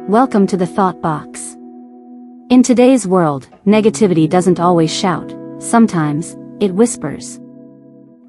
Welcome to the Thought Box. In today's world, negativity doesn't always shout, sometimes, it whispers.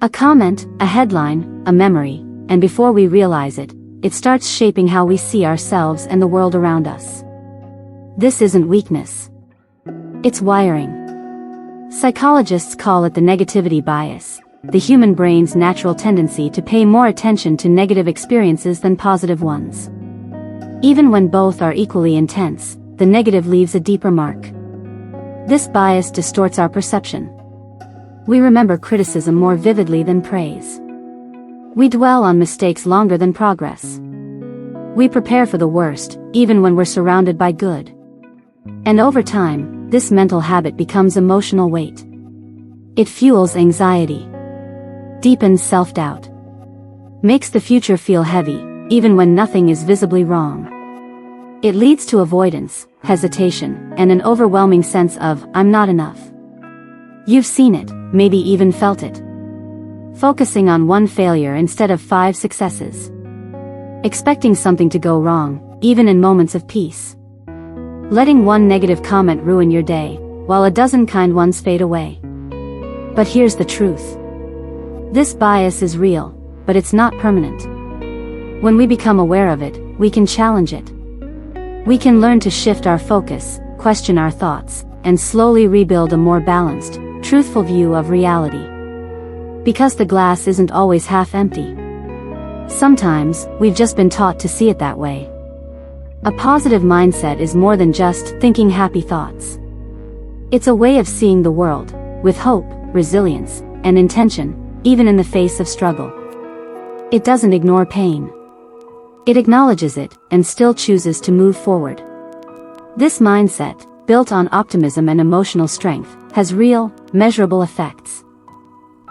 A comment, a headline, a memory, and before we realize it, it starts shaping how we see ourselves and the world around us. This isn't weakness. It's wiring. Psychologists call it the negativity bias, the human brain's natural tendency to pay more attention to negative experiences than positive ones. Even when both are equally intense, the negative leaves a deeper mark. This bias distorts our perception. We remember criticism more vividly than praise. We dwell on mistakes longer than progress. We prepare for the worst, even when we're surrounded by good. And over time, this mental habit becomes emotional weight. It fuels anxiety, deepens self-doubt, makes the future feel heavy, even when nothing is visibly wrong. It leads to avoidance, hesitation, and an overwhelming sense of, I'm not enough. You've seen it, maybe even felt it. Focusing on one failure instead of 5 successes. Expecting something to go wrong, even in moments of peace. Letting one negative comment ruin your day, while a dozen kind ones fade away. But here's the truth. This bias is real, but it's not permanent. When we become aware of it, we can challenge it. We can learn to shift our focus, question our thoughts, and slowly rebuild a more balanced, truthful view of reality. Because the glass isn't always half empty. Sometimes, we've just been taught to see it that way. A positive mindset is more than just thinking happy thoughts. It's a way of seeing the world, with hope, resilience, and intention, even in the face of struggle. It doesn't ignore pain. It acknowledges it, and still chooses to move forward. This mindset, built on optimism and emotional strength, has real, measurable effects.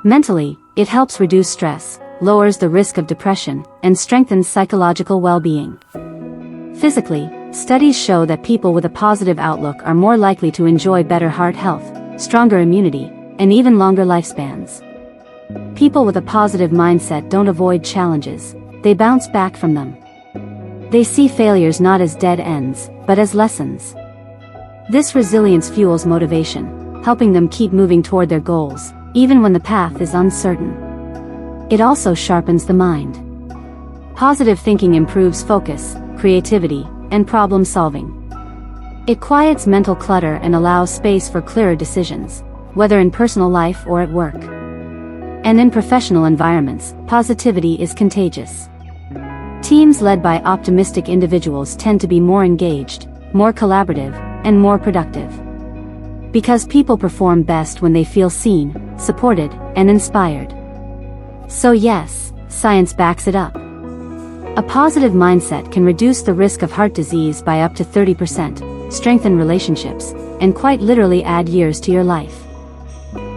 Mentally, it helps reduce stress, lowers the risk of depression, and strengthens psychological well-being. Physically, studies show that people with a positive outlook are more likely to enjoy better heart health, stronger immunity, and even longer lifespans. People with a positive mindset don't avoid challenges, they bounce back from them. They see failures not as dead ends, but as lessons. This resilience fuels motivation, helping them keep moving toward their goals, even when the path is uncertain. It also sharpens the mind. Positive thinking improves focus, creativity, and problem solving. It quiets mental clutter and allows space for clearer decisions, whether in personal life or at work. And in professional environments, positivity is contagious. Teams led by optimistic individuals tend to be more engaged, more collaborative, and more productive. Because people perform best when they feel seen, supported, and inspired. So yes, science backs it up. A positive mindset can reduce the risk of heart disease by up to 30%, strengthen relationships, and quite literally add years to your life.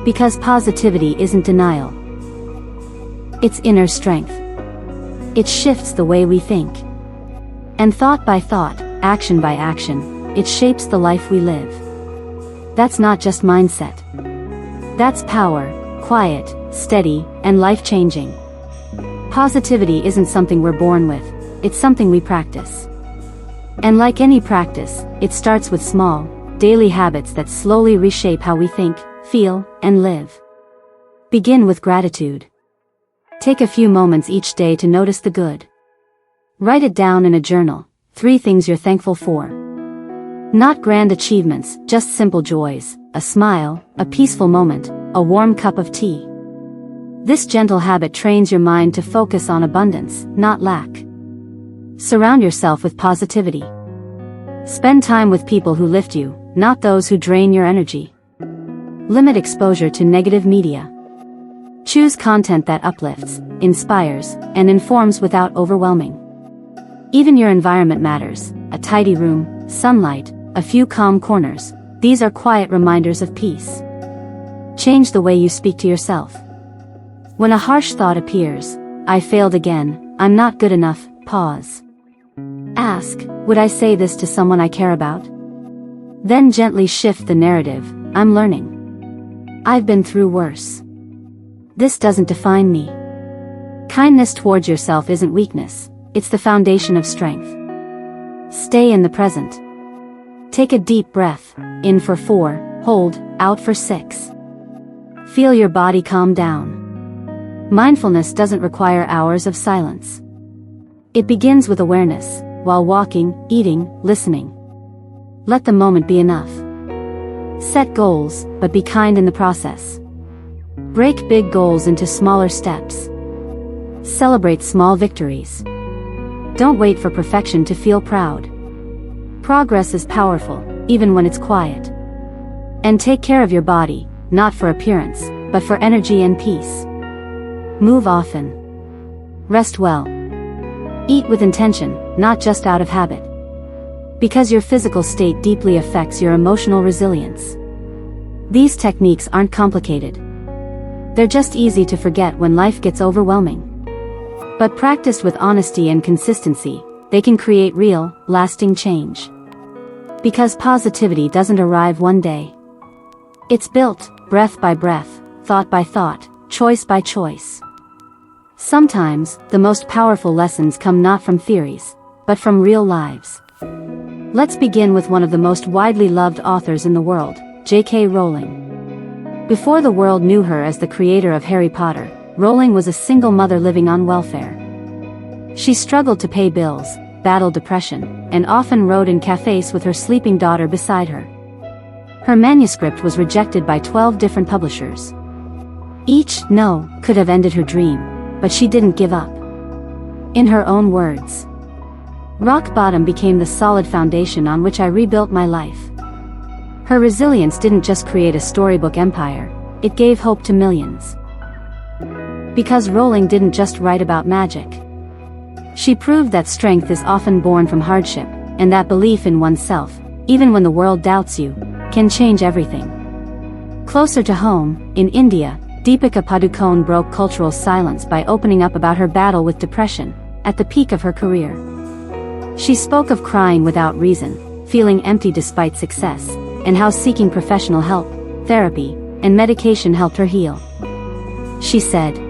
Because positivity isn't denial. It's inner strength. It shifts the way we think. And thought by thought, action by action, it shapes the life we live. That's not just mindset. That's power, quiet, steady, and life-changing. Positivity isn't something we're born with, it's something we practice. And like any practice, it starts with small, daily habits that slowly reshape how we think, feel, and live. Begin with gratitude. Take a few moments each day to notice the good. Write it down in a journal, 3 things you're thankful for. Not grand achievements, just simple joys, a smile, a peaceful moment, a warm cup of tea. This gentle habit trains your mind to focus on abundance, not lack. Surround yourself with positivity. Spend time with people who lift you, not those who drain your energy. Limit exposure to negative media. Choose content that uplifts, inspires, and informs without overwhelming. Even your environment matters, a tidy room, sunlight, a few calm corners, these are quiet reminders of peace. Change the way you speak to yourself. When a harsh thought appears, I failed again, I'm not good enough, pause. Ask, would I say this to someone I care about? Then gently shift the narrative, I'm learning. I've been through worse. This doesn't define me. Kindness towards yourself isn't weakness, it's the foundation of strength. Stay in the present. Take a deep breath, in for 4, hold, out for 6. Feel your body calm down. Mindfulness doesn't require hours of silence. It begins with awareness, while walking, eating, listening. Let the moment be enough. Set goals, but be kind in the process. Break big goals into smaller steps. Celebrate small victories. Don't wait for perfection to feel proud. Progress is powerful, even when it's quiet. And take care of your body, not for appearance, but for energy and peace. Move often. Rest well. Eat with intention, not just out of habit. Because your physical state deeply affects your emotional resilience. These techniques aren't complicated. They're just easy to forget when life gets overwhelming. But practiced with honesty and consistency, they can create real, lasting change. Because positivity doesn't arrive one day. It's built, breath by breath, thought by thought, choice by choice. Sometimes, the most powerful lessons come not from theories, but from real lives. Let's begin with one of the most widely loved authors in the world, J.K. Rowling. Before the world knew her as the creator of Harry Potter, Rowling was a single mother living on welfare. She struggled to pay bills, battled depression, and often rode in cafes with her sleeping daughter beside her. Her manuscript was rejected by 12 different publishers. Each no could have ended her dream, but she didn't give up. In her own words, "Rock bottom became the solid foundation on which I rebuilt my life." Her resilience didn't just create a storybook empire, it gave hope to millions. Because Rowling didn't just write about magic. She proved that strength is often born from hardship, and that belief in oneself, even when the world doubts you, can change everything. Closer to home, in India, Deepika Padukone broke cultural silence by opening up about her battle with depression, at the peak of her career. She spoke of crying without reason, feeling empty despite success, and how seeking professional help, therapy, and medication helped her heal. She said,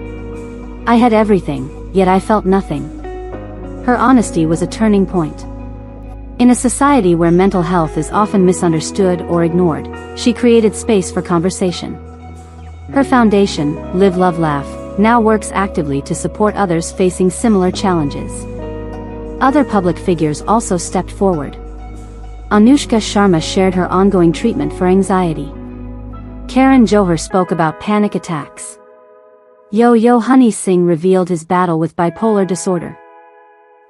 "I had everything, yet I felt nothing." Her honesty was a turning point. In a society where mental health is often misunderstood or ignored, she created space for conversation. Her foundation, Live Love Laugh, now works actively to support others facing similar challenges. Other public figures also stepped forward. Anushka Sharma shared her ongoing treatment for anxiety. Karan Johar spoke about panic attacks. Yo-Yo Honey Singh revealed his battle with bipolar disorder.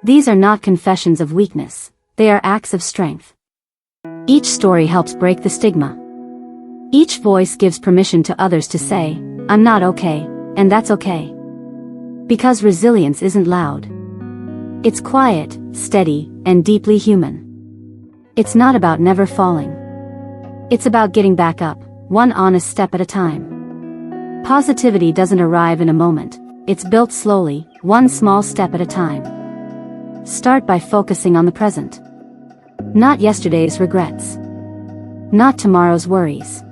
These are not confessions of weakness, they are acts of strength. Each story helps break the stigma. Each voice gives permission to others to say, "I'm not okay," and that's okay. Because resilience isn't loud. It's quiet, steady, and deeply human. It's not about never falling. It's about getting back up, one honest step at a time. Positivity doesn't arrive in a moment, it's built slowly, one small step at a time. Start by focusing on the present. Not yesterday's regrets. Not tomorrow's worries.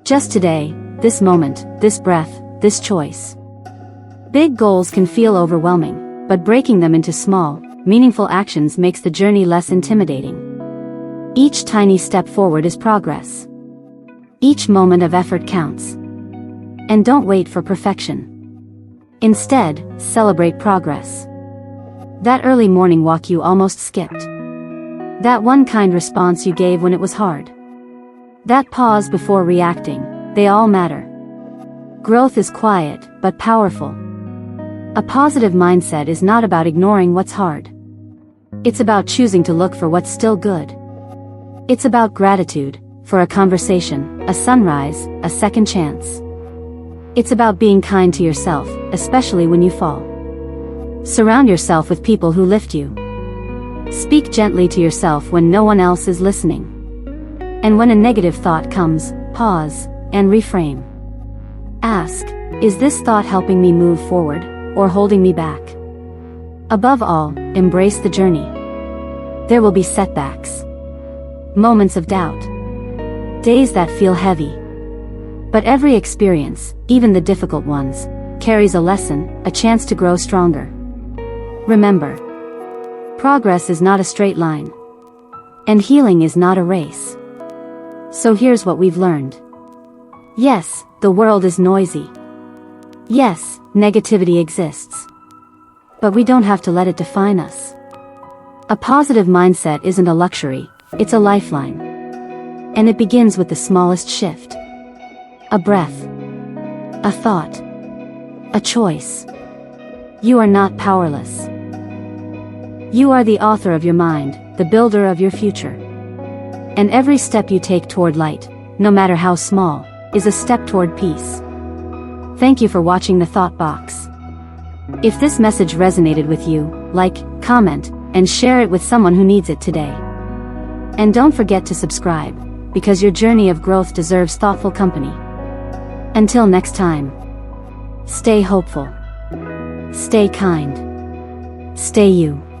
Just today, this moment, this breath, this choice. Big goals can feel overwhelming, but breaking them into small, meaningful actions makes the journey less intimidating. Each tiny step forward is progress. Each moment of effort counts. And don't wait for perfection. Instead, celebrate progress. That early morning walk you almost skipped. That one kind response you gave when it was hard. That pause before reacting, they all matter. Growth is quiet, but powerful. A positive mindset is not about ignoring what's hard. It's about choosing to look for what's still good. It's about gratitude, for a conversation, a sunrise, a second chance. It's about being kind to yourself, especially when you fall. Surround yourself with people who lift you. Speak gently to yourself when no one else is listening. And when a negative thought comes, pause, and reframe. Ask, is this thought helping me move forward, or holding me back? Above all, embrace the journey. There will be setbacks. Moments of doubt. Days that feel heavy. But every experience, even the difficult ones, carries a lesson, a chance to grow stronger. Remember, progress is not a straight line, And healing is not a race. So here's what we've learned. Yes, the world is noisy. Yes, negativity exists. But we don't have to let it define us. A positive mindset isn't a luxury, it's a lifeline. And it begins with the smallest shift. A breath. A thought. A choice. You are not powerless. You are the author of your mind, the builder of your future. And every step you take toward light, no matter how small, is a step toward peace. Thank you for watching The Thought Box. If this message resonated with you, like, comment, and share it with someone who needs it today. And don't forget to subscribe, because your journey of growth deserves thoughtful company. Until next time, stay hopeful. Stay kind. Stay you.